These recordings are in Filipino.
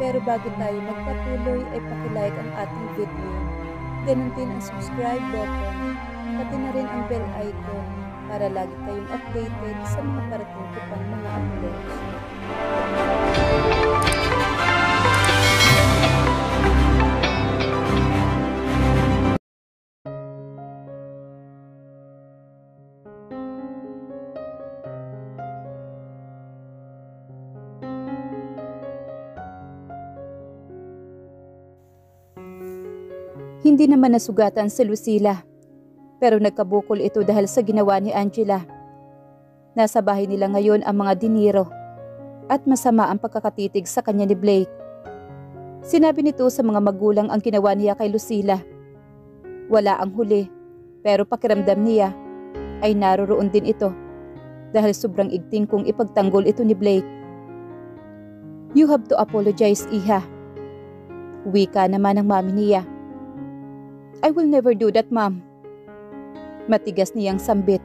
Pero bago tayo magpatuloy ay pakilike ang ating video. Ganun din ang subscribe button, pati na rin ang bell icon para lagi kayong updated sa mga parating ko pang mga uploads. Hindi naman nasugatan si Lucila, pero nagkabukol ito dahil sa ginawa ni Angela. Nasa bahay nila ngayon ang mga diniro at masama ang pagkakatitig sa kanya ni Blake. Sinabi nito sa mga magulang ang ginawa niya kay Lucila. Wala ang huli, pero pakiramdam niya ay naroroon din ito dahil sobrang igting kung ipagtanggol ito ni Blake. "You have to apologize, Iha." Wika naman ng mami niya. "I will never do that, Ma'am." Matigas niyang sambit.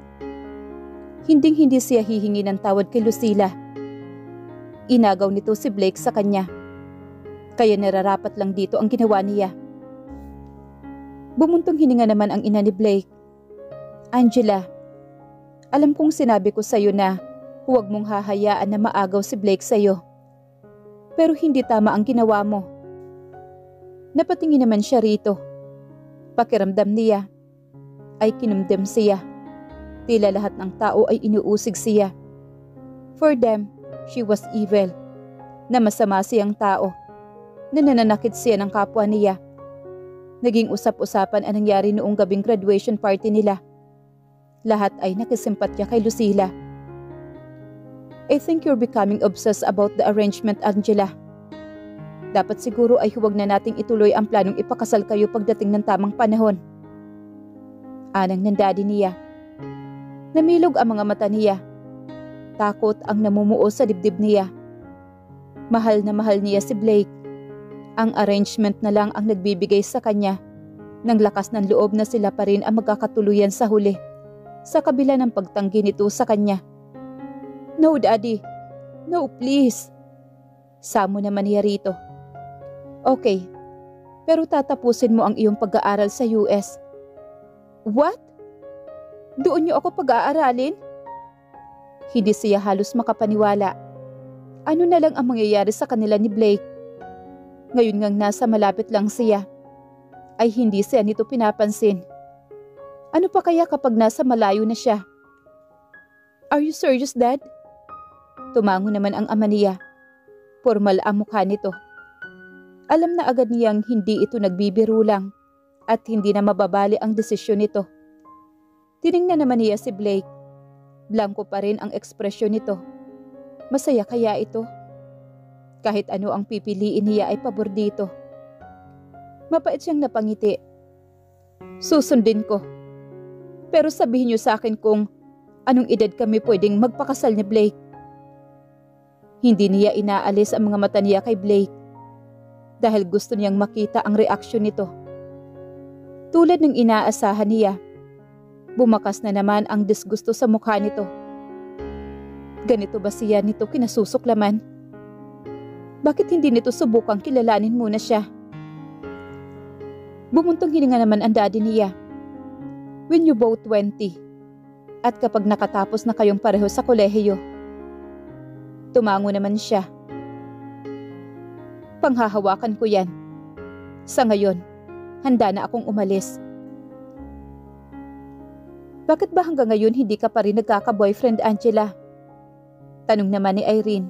Hinding-hindi siya hihingi ng tawad kay Lucila. Inagaw nito si Blake sa kanya. Kaya nararapat lang dito ang ginawa niya. Bumuntong hininga naman ang ina ni Blake. "Angela, alam kong sinabi ko sa'yo na huwag mong hahayaan na maagaw si Blake sa'yo. Pero hindi tama ang ginawa mo." Napatingin naman siya rito. Pakiramdam niya ay kinumdem siya. Tila lahat ng tao ay inuusig siya. For them, she was evil. Na masama siyang tao. Na nananakit siya ng kapwa niya. Naging usap-usapan ang nangyari noong gabing graduation party nila. Lahat ay nakisimpatya kay Lucila. "I think you're becoming obsessed about the arrangement, Angela. Dapat siguro ay huwag na nating ituloy ang planong ipakasal kayo pagdating ng tamang panahon." Anang ng daddy niya. Namilog ang mga mata niya. Takot ang namumuo sa dibdib niya. Mahal na mahal niya si Blake. Ang arrangement na lang ang nagbibigay sa kanya ng lakas ng loob na sila pa rin ang magkakatuluyan sa huli, sa kabila ng pagtanggi nito sa kanya. "No, Daddy. No, please." Samo naman niya rito. "Okay, pero tatapusin mo ang iyong pag-aaral sa US." "What? Doon niyo ako pag-aaralin?" Hindi siya halos makapaniwala. Ano na lang ang mangyayari sa kanila ni Blake? Ngayon ngang nasa malapit lang siya, ay hindi siya nito pinapansin. Ano pa kaya kapag nasa malayo na siya? "Are you serious, Dad?" Tumango naman ang ama niya. Formal ang mukha nito. Alam na agad niyang hindi ito nagbibiro lang at hindi na mababali ang desisyon nito. Tiningnan naman niya si Blake. Blanko pa rin ang ekspresyon nito. Masaya kaya ito? Kahit ano ang pipiliin niya ay pabor dito. Mapait siyang napangiti. "Susundin ko. Pero sabihin niyo sa akin kung anong edad kami pwedeng magpakasal ni Blake." Hindi niya inaalis ang mga mata niya kay Blake dahil gusto niyang makita ang reaksyon nito. Tulad ng inaasahan niya, bumakas na naman ang disgusto sa mukha nito. Ganito ba siya nito kinasusuklaman? Bakit hindi nito subukang kilalanin muna siya? Bumuntong hininga naman ang daddy niya. "When you both 20, at kapag nakatapos na kayong pareho sa kolehiyo." Tumango naman siya. "Panghahawakan ko yan. Sa ngayon, handa na akong umalis." "Bakit ba hanggang ngayon hindi ka pa rin nagkaka-boyfriend, Angela?" Tanong naman ni Irene.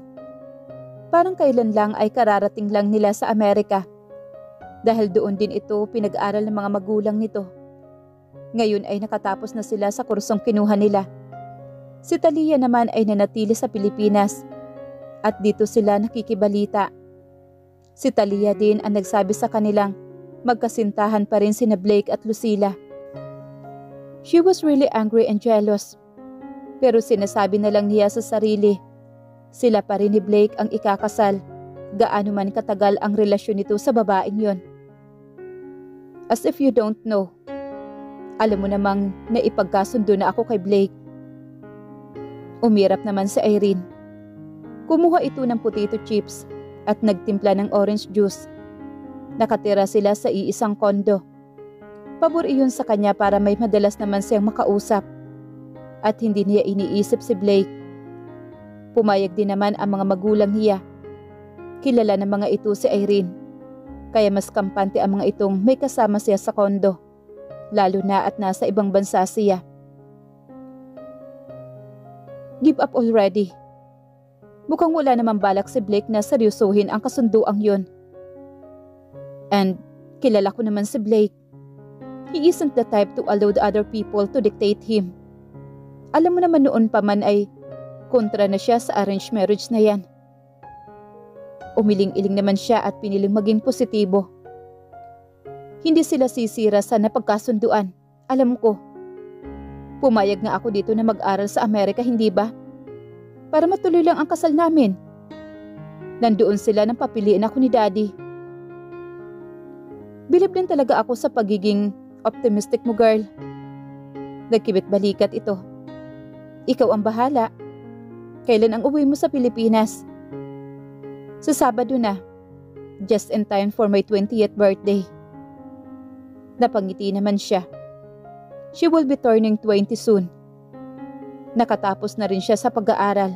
Parang kailan lang ay kararating lang nila sa Amerika. Dahil doon din ito pinag-aral ng mga magulang nito. Ngayon ay nakatapos na sila sa kursong kinuha nila. Si Talia naman ay nanatili sa Pilipinas. At dito sila nakikibalita. Si Talia din ang nagsabi sa kanilang magkasintahan pa rin sina Blake at Lucila. She was really angry and jealous. Pero sinasabi na lang niya sa sarili, sila pa rin ni Blake ang ikakasal, gaano man katagal ang relasyon nito sa babaeng yon. As if you don't know, alam mo namang naipagkasundo na ako kay Blake. Umirap naman si Irene. Kumuha ito ng potato chips at nagtimpla ng orange juice. Nakatira sila sa iisang kondo. Pabor iyon sa kanya para may madalas naman siyang makausap at hindi niya iniisip si Blake. Pumayag din naman ang mga magulang niya. Kilala ng mga ito si Irene, kaya mas kampante ang mga itong may kasama siya sa kondo, lalo na at nasa ibang bansa siya. Give up already. Mukhang wala namang balak si Blake na seryosohin ang kasunduang yun. And kilala ko naman si Blake. He isn't the type to allow the other people to dictate him. Alam mo naman noon pa man ay kontra na siya sa arranged marriage na yan. Umiling-iling naman siya at piniling maging positibo. Hindi sila sisira sa napagkasunduan. Alam ko. Pumayag nga ako dito na mag-aral sa Amerika, hindi ba? Para matuloy lang ang kasal namin. Nandoon sila nang papiliin ako ni Daddy. Bilib din talaga ako sa pagiging optimistic mo, girl. Nagkibit balikat ito. Ikaw ang bahala. Kailan ang uwi mo sa Pilipinas? Sa Sabado na. Just in time for my 20th birthday. Napangiti naman siya. She will be turning 20 soon. Nakatapos na rin siya sa pag-aaral.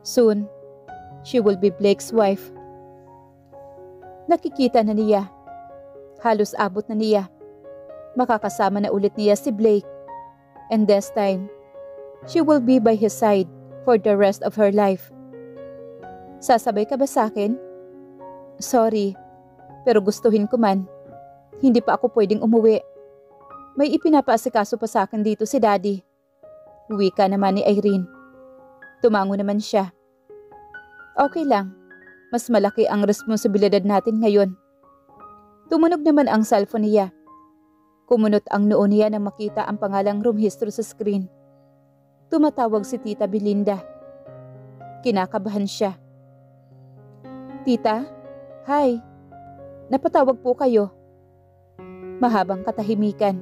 Soon, she will be Blake's wife. Nakikita na niya. Halos abot na niya. Makakasama na ulit niya si Blake. And this time, she will be by his side for the rest of her life. Sasabay ka ba sa akin? Sorry, pero gustuhin ko man. Hindi pa ako pwedeng umuwi. May ipinapaasikaso pa sa akin dito si Daddy. Wika naman ni Irene. Tumango naman siya. Okay lang. Mas malaki ang responsibilidad natin ngayon. Tumunog naman ang cellphone niya. Kumunot ang noo niya nang makita ang pangalang room history sa screen. Tumatawag si Tita Belinda. Kinakabahan siya. Tita? Hi. Napatawag po kayo. Mahabang katahimikan.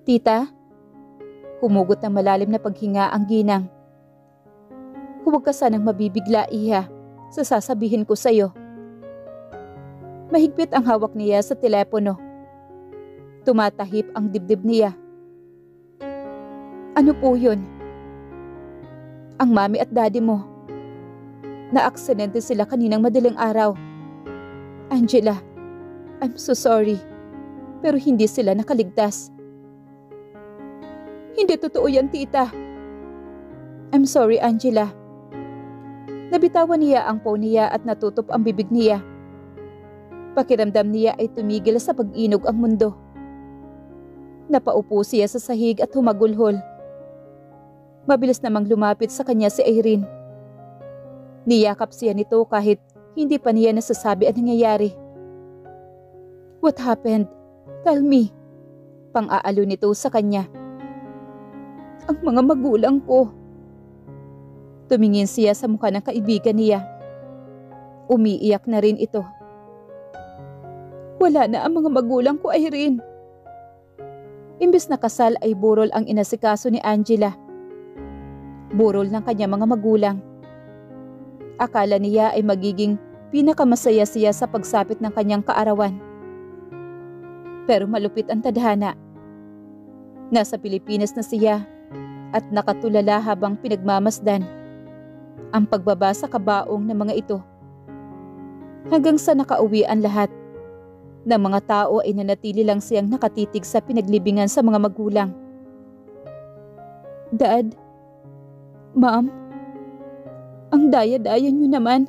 Tita? Humugot ng malalim na paghinga ang ginang. Huwag ka sanang mabibigla, Iha, sa sasabihin ko sa'yo. Mahigpit ang hawak niya sa telepono. Tumatahip ang dibdib niya. Ano po yun? Ang mami at daddy mo. Na-aksidente sila kaninang madaling araw. Angela, I'm so sorry. Pero hindi sila nakaligtas. Hindi totoo yan, tita. I'm sorry, Angela. Nabitawan niya ang phone niya at natutup ang bibig niya. Pakiramdam niya ay tumigil sa pag-inog ang mundo. Napaupo siya sa sahig at humagulhol. Mabilis namang lumapit sa kanya si Irene. Niyakap siya nito kahit hindi pa niya nasasabi ang nangyayari. What happened? Tell me. Pang-aalo nito sa kanya. Ang mga magulang ko. Tumingin siya sa mukha ng kaibigan niya. Umiiyak na rin ito. Wala na ang mga magulang ko, Irene. Imbes na kasal ay burol ang inasikaso ni Angela. Burol ng kanya mga magulang. Akala niya ay magiging pinakamasaya siya sa pagsapit ng kanyang kaarawan. Pero malupit ang tadhana. Nasa Pilipinas na siya at nakatulala habang pinagmamasdan ang pagbaba sa kabaong ng mga ito. Hanggang sa nakauwi ang lahat ng mga tao ay nanatili lang siyang nakatitig sa pinaglibingan sa mga magulang. Dad, Ma'am, ang daya-daya niyo naman.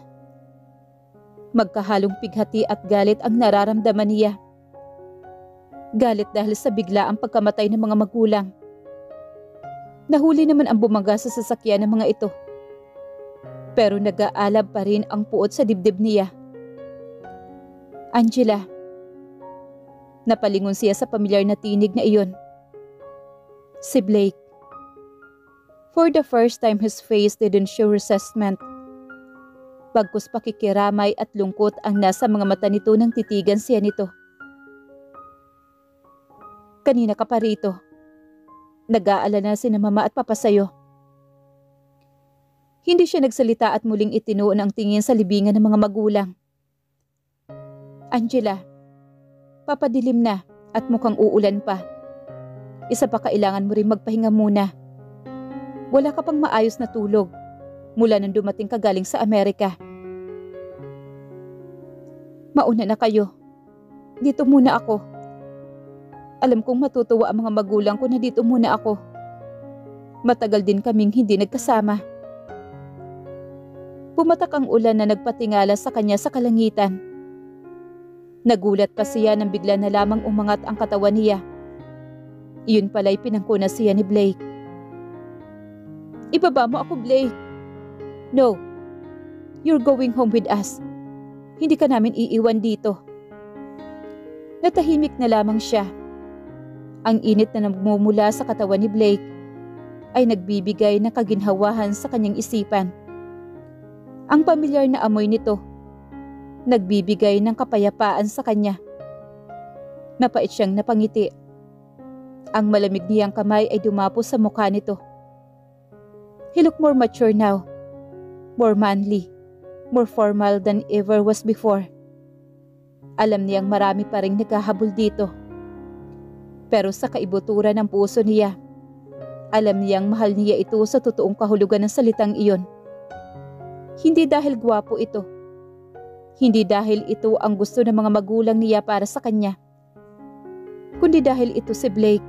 Magkahalong pighati at galit ang nararamdaman niya. Galit dahil sa bigla ang pagkamatay ng mga magulang. Nahuli naman ang bumaga sa sasakyan ng mga ito. Pero nag-aalab pa rin ang puot sa dibdib niya. Angela. Napalingon siya sa pamilyar na tinig na iyon. Si Blake. For the first time, his face didn't show resentment. Bagkus pakikiramay at lungkot ang nasa mga mata nito nang titigan siya nito. Kanina ka pa rito. Nag-aalala na si na mama at papa sa'yo. Hindi siya nagsalita at muling itinuon ang tingin sa libingan ng mga magulang. Angela, papadilim na at mukhang uulan pa. Isa pa, kailangan mo rin magpahinga muna. Wala ka pang maayos na tulog mula nang dumating ka galing sa Amerika. Mauna na kayo. Dito muna ako. Alam kong matutuwa ang mga magulang ko na dito muna ako. Matagal din kaming hindi nagkasama. Pumatak ang ulan na nagpatingala sa kanya sa kalangitan. Nagulat pa siya nang bigla na lamang umangat ang katawan niya. Iyon pala'y pinangkuna siya ni Blake. Ibaba mo ako, Blake. No. You're going home with us. Hindi ka namin iiwan dito. Natahimik na lamang siya. Ang init na nagmumula sa katawan ni Blake ay nagbibigay ng kaginhawahan sa kanyang isipan. Ang pamilyar na amoy nito, nagbibigay ng kapayapaan sa kanya. Napait siyang napangiti. Ang malamig niyang kamay ay dumapo sa mukha nito. He looked more mature now, more manly, more formal than ever was before. Alam niyang marami pa ring naghahabol dito. Pero sa kaibuturan ng puso niya, alam niyang mahal niya ito sa totoong kahulugan ng salitang iyon. Hindi dahil gwapo ito. Hindi dahil ito ang gusto ng mga magulang niya para sa kanya. Kundi dahil ito si Blake,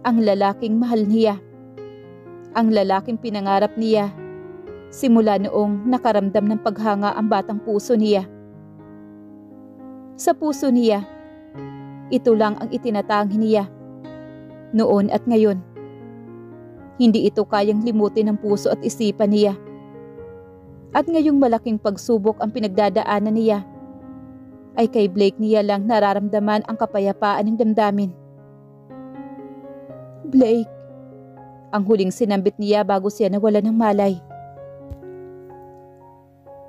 ang lalaking mahal niya. Ang lalaking pinangarap niya simula noong nakaramdam ng paghanga ang batang puso niya. Sa puso niya, ito lang ang itinatangi niya, noon at ngayon. Hindi ito kayang limutin ng puso at isipan niya. At ngayong malaking pagsubok ang pinagdadaanan niya, ay kay Blake niya lang nararamdaman ang kapayapaan ng damdamin. Blake, ang huling sinambit niya bago siya nawala ng malay.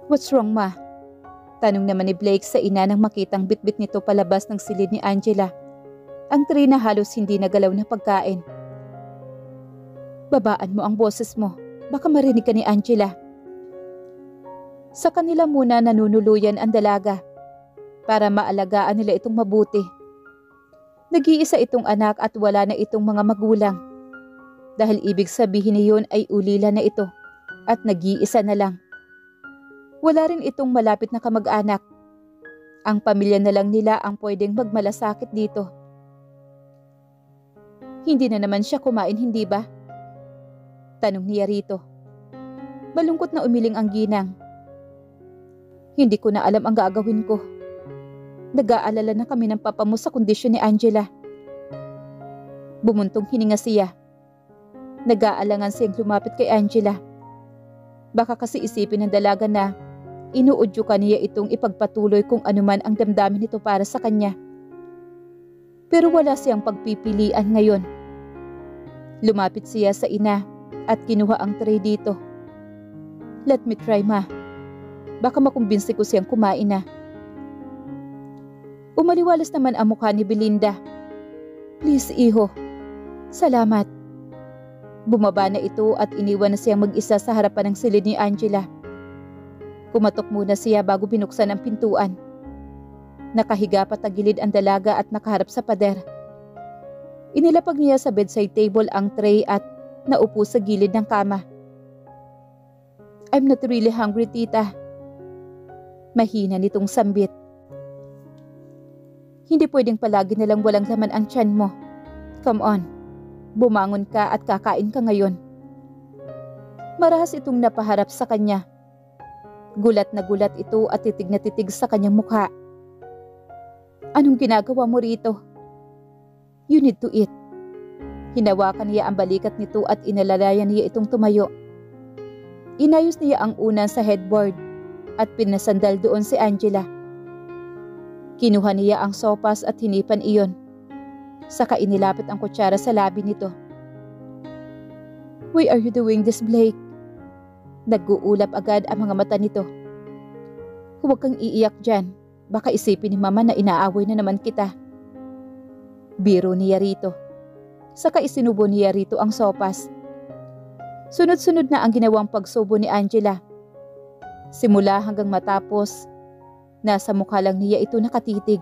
What's wrong, ma? Tanong naman ni Blake sa ina nang makitang bitbit nito palabas ng silid ni Angela, ang tray na halos hindi nagalaw na pagkain. Babaan mo ang boses mo, baka marinig ka ni Angela. Sa kanila muna nanunuluyan ang dalaga para maalagaan nila itong mabuti. Nag-iisa itong anak at wala na itong mga magulang. Dahil ibig sabihin niyon ay ulila na ito at nag-iisa na lang. Wala rin itong malapit na kamag-anak. Ang pamilya na lang nila ang pwedeng magmalasakit dito. Hindi na naman siya kumain, hindi ba? Tanong niya rito. Malungkot na umiling ang ginang. Hindi ko na alam ang gagawin ko. Nag-aalala na kami ng papa mo sa kondisyon ni Angela. Bumuntong hininga siya. Nag-aalangan siyang lumapit kay Angela. Baka kasi isipin ng dalaga na inuudyo ka niya itong ipagpatuloy kung anuman ang damdamin nito para sa kanya. Pero wala siyang pagpipilian ngayon. Lumapit siya sa ina at kinuha ang tray dito. Let me try, ma. Baka makumbinsi ko siyang kumain na. Umaliwalas naman ang mukha ni Belinda. Please, iho. Salamat. Bumaba na ito at iniwan na siyang mag-isa sa harapan ng silid ni Angela. Kumatok muna siya bago binuksan ang pintuan. Nakahiga patagilid ang dalaga at nakaharap sa pader. Inilapag niya sa bedside table ang tray at naupo sa gilid ng kama. I'm not really hungry, tita. Mahina nitong sambit. Hindi pwedeng palagi nalang walang laman ang tiyan mo. Come on, bumangon ka at kakain ka ngayon. Marahas itong napaharap sa kanya. Gulat na gulat ito at titig na titig sa kanyang mukha. Anong ginagawa mo rito? You need to eat. Hinawakan niya ang balikat nito at inalalayan niya itong tumayo. Inayos niya ang unan sa headboard at pinasandal doon si Angela. Kinuha niya ang sopas at hinipan iyon. Saka inilapit ang kutsara sa labi nito. Why are you doing this, Blake? Nag-uulap agad ang mga mata nito. Huwag kang iiyak dyan. Baka isipin ni mama na inaaway na naman kita. Biro niya rito. Saka isinubo niya rito ang sopas. Sunod-sunod na ang ginawang pagsubo ni Angela. Simula hanggang matapos, nasa mukha lang niya ito nakatitig.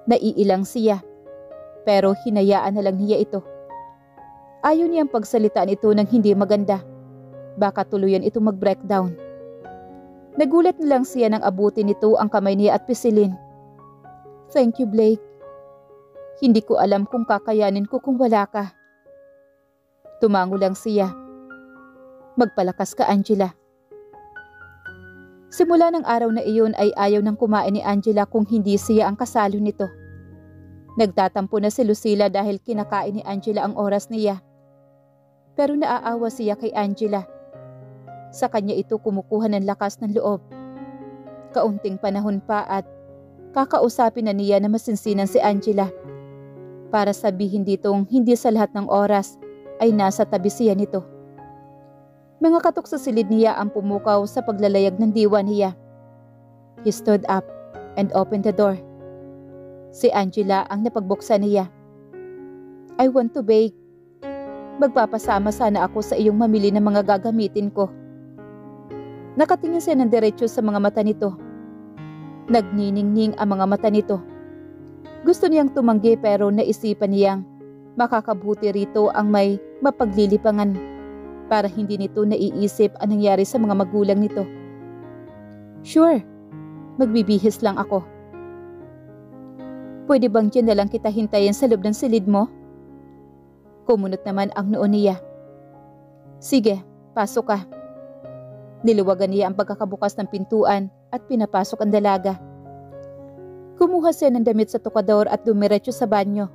Naiilang siya, pero hinayaan na lang niya ito. Ayaw niyang pagsalitaan ito ng hindi maganda. Baka tuluyan ito mag-breakdown. Nagulat na lang siya nang abutin nito ang kamay niya at pisilin. Thank you, Blake. Hindi ko alam kung kakayanin ko kung wala ka. Tumango lang siya. Magpalakas ka, Angela. Simula ng araw na iyon ay ayaw nang kumain ni Angela kung hindi siya ang kasalo nito. Nagtatampo na si Lucila dahil kinakain ni Angela ang oras niya. Pero naaawa siya kay Angela. Sa kanya ito kumukuha ng lakas ng loob. Kaunting panahon pa at kakausapin na niya na masinsinan si Angela. Para sabihin ditong hindi sa lahat ng oras ay nasa tabi siya nito. Mga katok sa silid niya ang pumukaw sa paglalayag ng diwa niya. He stood up and opened the door. Si Angela ang napagbuksan niya. I want to bake. Magpapasama sana ako sa iyong mamili ng mga gagamitin ko. Nakatingin siya ng diretso sa mga mata nito. Nagniningning ang mga mata nito. Gusto niyang tumanggi pero naisipan niyang makakabuti rito ang may mapaglilipangan para hindi nito naiisip ang nangyari sa mga magulang nito. Sure, magbibihis lang ako. Pwede bang dyan na lang kita hintayin sa loob ng silid mo? Kumunot naman ang noo niya. Sige, pasok ka. Niluwagan niya ang pagkakabukas ng pintuan at pinapasok ang dalaga. Kumuha siya ng damit sa tukador at dumiretso sa banyo.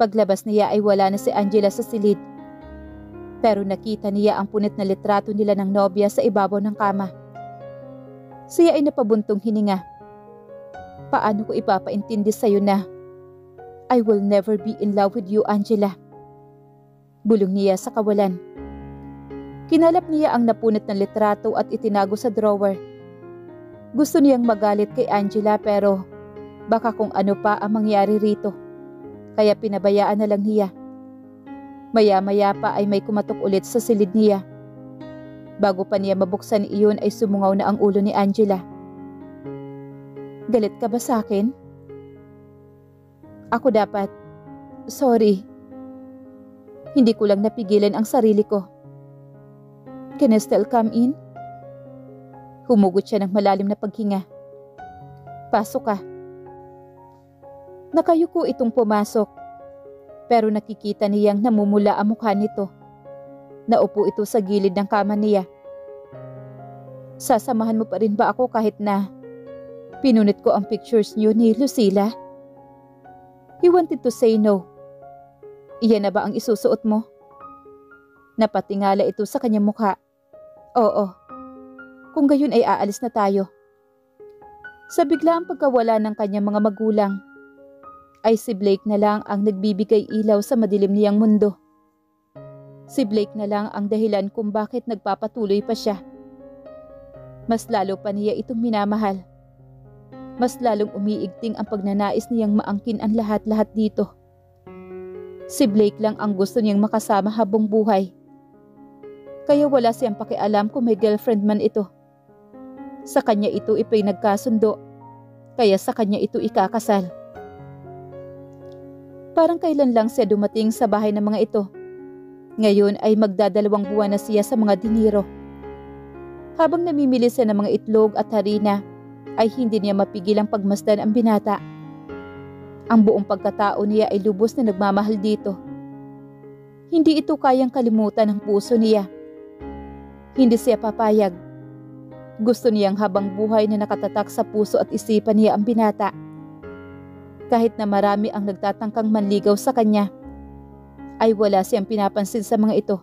Paglabas niya ay wala na si Angela sa silid. Pero nakita niya ang punit na litrato nila ng nobya sa ibabaw ng kama. Siya ay napabuntong hininga. Paano ko ipapaintindi sa'yo na I will never be in love with you, Angela? Bulong niya sa kawalan. Kinalap niya ang napunit na litrato at itinago sa drawer. Gusto niyang magalit kay Angela pero baka kung ano pa ang mangyari rito. Kaya pinabayaan na lang niya. Maya-maya pa ay may kumatok ulit sa silid niya. Bago pa niya mabuksan iyon ay sumungaw na ang ulo ni Angela. Galit ka ba sa akin? Ako dapat. Sorry. Hindi ko lang napigilan ang sarili ko. Can I still come in? Humugot siya ng malalim na paghinga. Pasok ka. Nakayuko itong pumasok. Pero nakikita niyang namumula ang mukha nito. Naupo ito sa gilid ng kama niya. Sasamahan mo pa rin ba ako kahit na pinunit ko ang pictures niyo ni Lucila? He wanted to say no. Iyan na ba ang isusuot mo? Napatingala ito sa kanyang mukha. Oo. Kung gayon ay aalis na tayo. Sa biglaang pagkawala ng kanyang mga magulang, ay si Blake na lang ang nagbibigay ilaw sa madilim niyang mundo. Si Blake na lang ang dahilan kung bakit nagpapatuloy pa siya. Mas lalo pa niya itong minamahal. Mas lalong umiigting ang pagnanais niyang maangkin ang lahat-lahat dito. Si Blake lang ang gusto niyang makasama habang buhay. Kaya wala siyang pakialam kung may girlfriend man ito. Sa kanya ito ipinagkasundo, kaya sa kanya ito ikakasal. Parang kailan lang siya dumating sa bahay ng mga ito. Ngayon ay magdadalawang buwan na siya sa mga diniro. Habang namimili siya ng mga itlog at harina, ay hindi niya mapigil ang pagmasdan ang binata. Ang buong pagkatao niya ay lubos na nagmamahal dito. Hindi ito kayang kalimutan ng puso niya. Hindi siya papayag. Gusto niyang habang buhay na nakatatak sa puso at isipan niya ang binata. Kahit na marami ang nagtatangkang manligaw sa kanya, ay wala siyang pinapansin sa mga ito.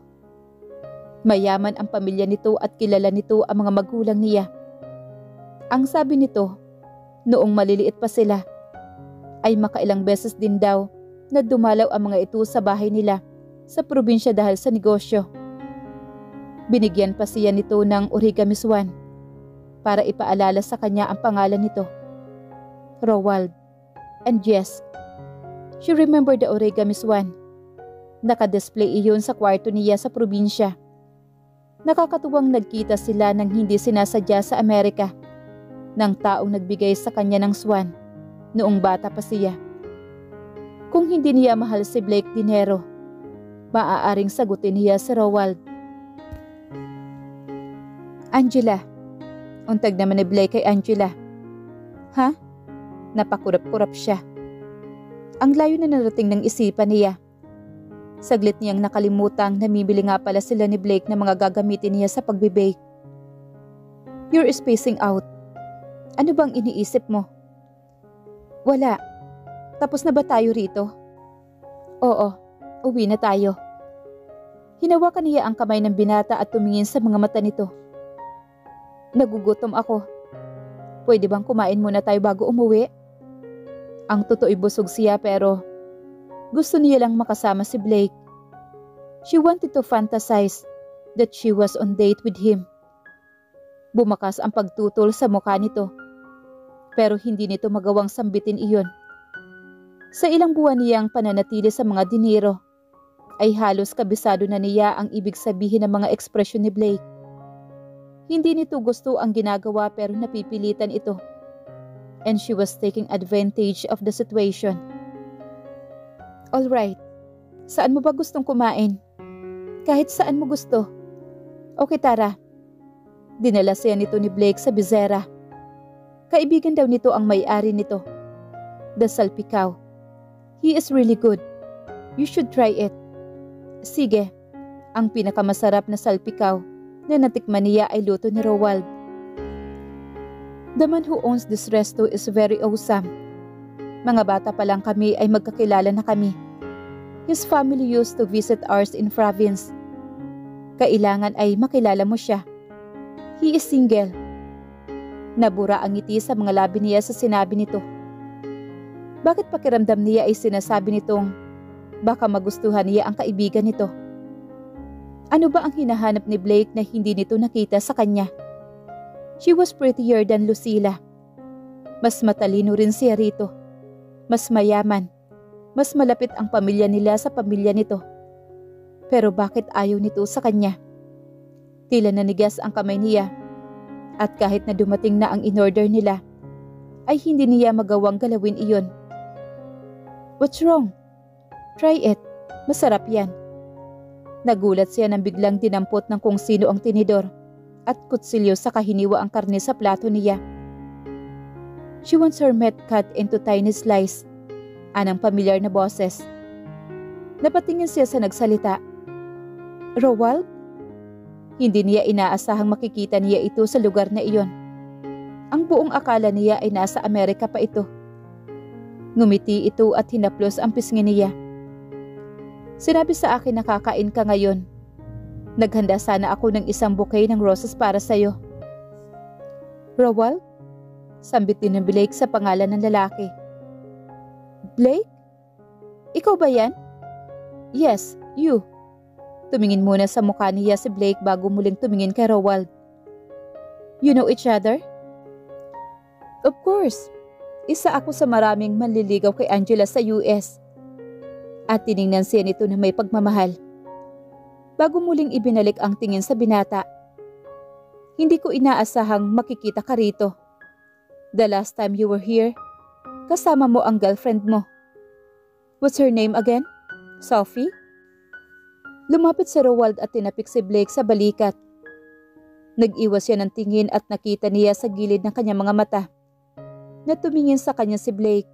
Mayaman ang pamilya nito at kilala nito ang mga magulang niya. Ang sabi nito, noong maliliit pa sila, ay makailang beses din daw na dumalaw ang mga ito sa bahay nila sa probinsya dahil sa negosyo. Binigyan pa siya nito ng origami swan para ipaalala sa kanya ang pangalan nito, Roald. And yes, she remembered the origami swan. Nakadisplay iyon sa kwarto niya sa probinsya. Nakakatuwang nagkita sila ng hindi sinasadya sa Amerika, ng taong nagbigay sa kanya ng swan noong bata pa siya. Kung hindi niya mahal si Blake dinero, maaaring sagutin niya si Roald. Angela. Untag naman ni Blake kay Angela. Ha? Napakurap-kurap siya. Ang layo na narating ng isipan niya. Saglit niyang nakalimutang namimili nga pala sila ni Blake na mga gagamitin niya sa pagbibake. You're spacing out. Ano bang iniisip mo? Wala. Tapos na ba tayo rito? Oo, uwi na tayo. Hinawakan niya ang kamay ng binata at tumingin sa mga mata nito. Nagugutom ako. Pwede bang kumain muna tayo bago umuwi? Ang totoo'y busog siya pero gusto niya lang makasama si Blake. She wanted to fantasize that she was on date with him. Bumakas ang pagtutol sa mukha nito, pero hindi nito magawang sambitin iyon. Sa ilang buwan niyang pananatili sa mga dinero, ay halos kabisado na niya ang ibig sabihin ng mga ekspresyon ni Blake. Hindi nito gusto ang ginagawa pero napipilitan ito. And she was taking advantage of the situation. Alright, saan mo ba gustong kumain? Kahit saan mo gusto. Okay Tara. Dinala siya nito ni Blake sa Bizera. Kaibigan daw nito ang may-ari nito. The Salpicao. He is really good. You should try it. Sige, ang pinakamasarap na salpicao na natikman niya ay luto ni Roald. The man who owns this resto is very awesome. Mga bata pa lang kami ay magkakilala na kami. His family used to visit ours in province. Kailangan ay makilala mo siya. He is single. Nabura ang ngiti sa mga labi niya sa sinabi nito. Bakit pakiramdam niya ay sinasabi nitong baka magustuhan niya ang kaibigan nito? Ano ba ang hinahanap ni Blake na hindi nito nakita sa kanya? She was prettier than Lucila. Mas matalino rin siya rito. Mas mayaman. Mas malapit ang pamilya nila sa pamilya nito. Pero bakit ayaw nito sa kanya? Tila nanigas ang kamay niya. At kahit na dumating na ang in-order nila, ay hindi niya magawang galawin iyon. What's wrong? Try it. Masarap yan. Nagulat siya nang biglang dinampot ng kung sino ang tinidor at kutsilyo sa kahiniwa ang karne sa plato niya. She wants her meat cut into tiny slice. Anang pamilyar na boses. Napatingin siya sa nagsalita. Roald? Hindi niya inaasahang makikita niya ito sa lugar na iyon. Ang buong akala niya ay nasa Amerika pa ito. Ngumiti ito at hinaplos ang pisngi niya. Sinabi sa akin na kakain ka ngayon. Naghanda sana ako ng isang bouquet ng roses para sa'yo. Roald? Sambit din ng Blake sa pangalan ng lalaki. Blake? Ikaw ba yan? Yes, you. Tumingin muna sa mukha niya si Blake bago muling tumingin kay Roald. You know each other? Of course. Isa ako sa maraming manliligaw kay Angela sa US. At tiningnan siya nito na may pagmamahal. Bago muling ibinalik ang tingin sa binata. Hindi ko inaasahang makikita ka rito. The last time you were here, kasama mo ang girlfriend mo. What's her name again? Sophie? Lumapit si Roald at tinapik si Blake sa balikat. Nag-iwas siya ng tingin at nakita niya sa gilid ng kanyang mga mata na tumingin sa kanya si Blake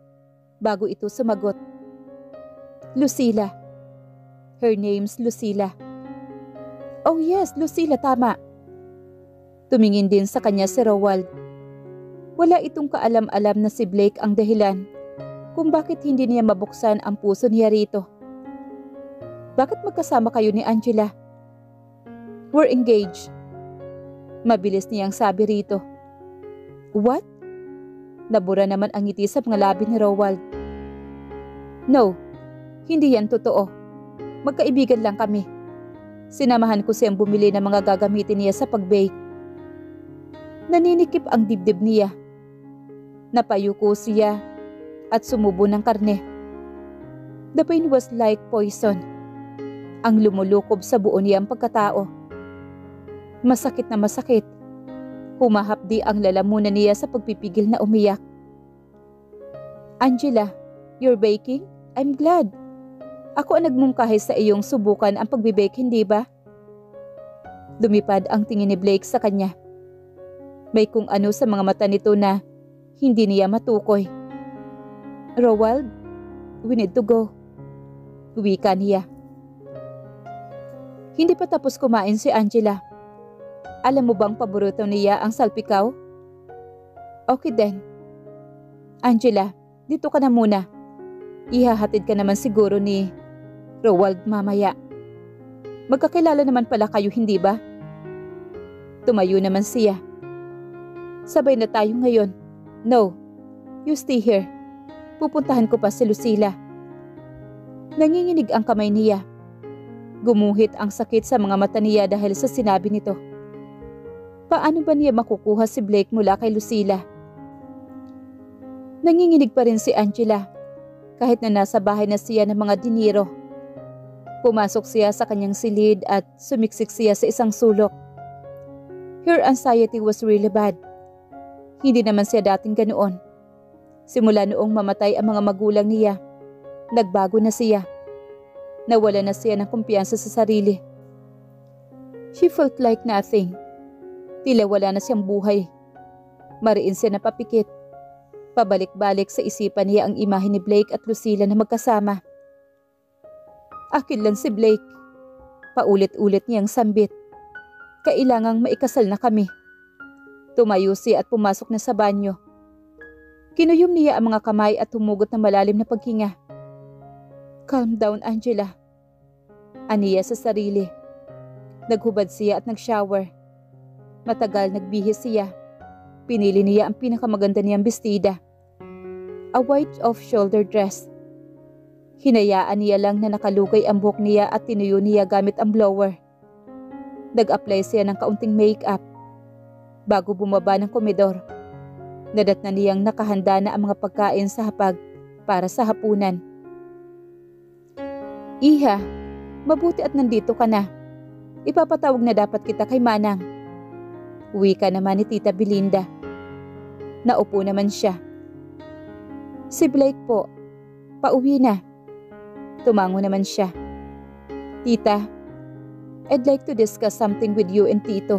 bago ito sumagot. Lucila. Her name's Lucila. Oh yes, Lucila, tama. Tumingin din sa kanya si Roald. Wala itong kaalam-alam na si Blake ang dahilan kung bakit hindi niya mabuksan ang puso niya rito. Bakit magkasama kayo ni Angela? We're engaged. Mabilis niyang sabi rito. What? Nabura naman ang ngiti sa mga labi ni Roald. No, hindi yan totoo. Magkaibigan lang kami. Sinamahan ko siyang bumili ng mga gagamitin niya sa pag-bake. Naninikip ang dibdib niya. Napayuko siya at sumubo ng karne. The pain was like poison. ang lumulukob sa buo niyang pagkatao. Masakit na masakit. Humahapdi ang lalamunan niya sa pagpipigil na umiyak. Angela, you're baking? I'm glad. Ako ang nagmungkahi sa iyong subukan ang pagbibake, hindi ba? Lumipad ang tingin ni Blake sa kanya. May kung ano sa mga mata nito na hindi niya matukoy. Roald, we need to go. Wika niya. Hindi pa tapos kumain si Angela. Alam mo bang paborito niya ang salpikaw? Okay then. Angela, dito ka na muna. Ihahatid ka naman siguro ni Roald mamaya. Magkakilala naman pala kayo, hindi ba? Tumayo naman siya. Sabay na tayo ngayon. No, you stay here. Pupuntahan ko pa si Lucila. Nanginginig ang kamay niya. Gumuhit ang sakit sa mga mata niya dahil sa sinabi nito. Paano ba niya makukuha si Blake mula kay Lucila? Nanginginig pa rin si Angela kahit na nasa bahay na siya ng mga diniro. Pumasok siya sa kanyang silid at sumiksik siya sa isang sulok. Her anxiety was really bad. Hindi naman siya dating ganoon. Simula noong mamatay ang mga magulang niya, nagbago na siya. Nawala na siya ng kumpiyansa sa sarili. She felt like nothing. Tila wala na siyang buhay. Mariin siya na papikit. Pabalik-balik sa isipan niya ang imahe ni Blake at Lucila na magkasama. Akin lang si Blake. Paulit-ulit niyang sambit. Kailangang maikasal na kami. Tumayo siya at pumasok na sa banyo. Kinuyom niya ang mga kamay at humugot ng malalim na paghinga. Calm down, Angela. Aniya sa sarili. Naghubad siya at nag-shower. Matagal nagbihis siya. Pinili niya ang pinakamaganda niyang bestida. A white off-shoulder dress. Hinayaan niya lang na nakalugay ang buhok niya at tinuyo niya gamit ang blower. Nag-apply siya ng kaunting makeup. Bago bumaba ng komedor, nadatnan niyang nakahanda na ang mga pagkain sa hapag para sa hapunan. Iha, mabuti at nandito ka na. Ipapatawag na dapat kita kay Manang. Wika naman ni Tita Belinda. Naupo naman siya. Si Blake po, pauwi na. Tumango naman siya. Tita, I'd like to discuss something with you and Tito.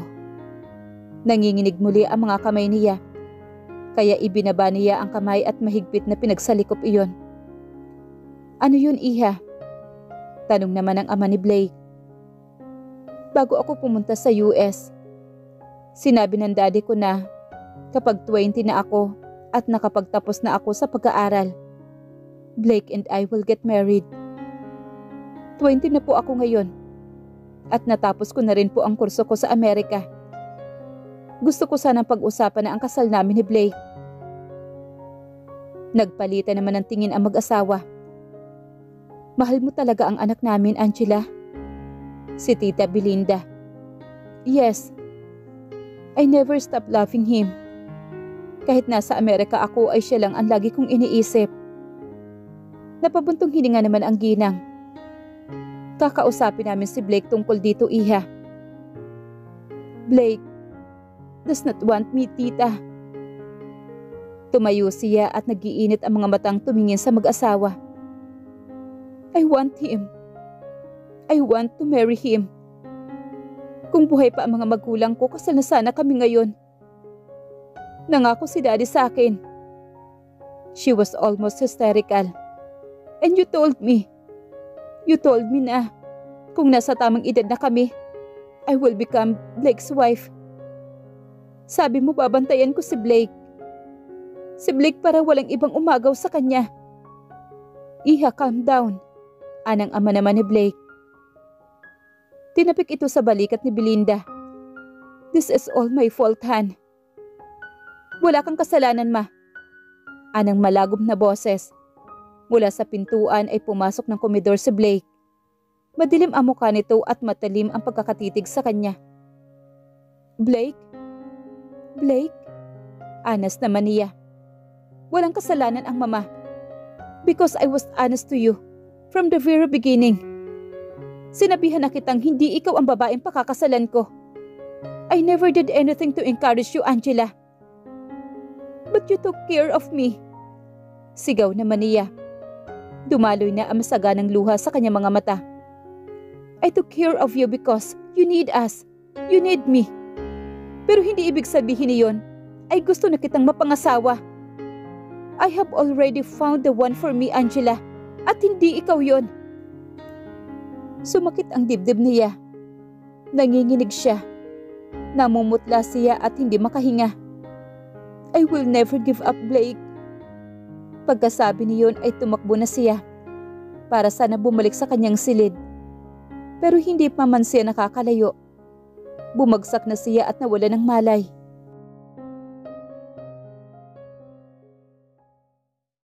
Nanginginig muli ang mga kamay niya. Kaya ibinaba niya ang kamay at mahigpit na pinagsalikop iyon. Ano yun, Iha? Tanong naman ng ama ni Blake. Bago ako pumunta sa US, sinabi ng daddy ko na kapag 20 na ako at nakapagtapos na ako sa pag-aaral, Blake and I will get married. 20 na po ako ngayon at natapos ko na rin po ang kurso ko sa Amerika. Gusto ko sanang pag-usapan na ang kasal namin ni Blake. Nagpalitan naman ng tingin ang mag-asawa. Mahal mo talaga ang anak namin, Angela? Si Tita Belinda. Yes. I never stop loving him. Kahit nasa Amerika ako ay siya lang ang lagi kong iniisip. Napabuntong hininga naman ang ginang. Kakausapin namin si Blake tungkol dito, Iha. Blake does not want me, Tita. Tumayo siya at nag-iinit ang mga matang tumingin sa mag-asawa. I want him. I want to marry him. Kung buhay pa ang mga magulang ko, kasal na sana kami ngayon. Nangako si Daddy sa akin. She was almost hysterical. And you told me na kung nasa tamang edad na kami, I will become Blake's wife. Sabi mo babantayan ko si Blake. Si Blake para walang ibang umagaw sa kanya. Iha, calm down. Anang ama naman ni Blake. Tinapik ito sa balikat ni Belinda. This is all my fault, Han. Wala kang kasalanan, Ma. Anang malagom na boses. Mula sa pintuan ay pumasok ng komedor si Blake. Madilim ang mukha nito at matalim ang pagkakatitig sa kanya. Blake? Blake? Anas naman niya. Walang kasalanan ang mama. Because I was honest to you from the very beginning. Sinabihan na kitang hindi ikaw ang babaeng pakakasalan ko. I never did anything to encourage you, Angela. But you took care of me. Sigaw naman niya. Dumaloy na ang masaganang luha sa kanyang mga mata. I took care of you because you need us. You need me. Pero hindi ibig sabihin niyon ay gusto na kitang mapangasawa. I have already found the one for me, Angela. At hindi ikaw yon. Sumakit ang dibdib niya. Nanginginig siya. Namumutla siya at hindi makahinga. I will never give up, Blake. Pagkasabi niyon ay tumakbo na siya para sana bumalik sa kanyang silid. Pero hindi pa man siya nakakalayo. Bumagsak na siya at nawala ng malay.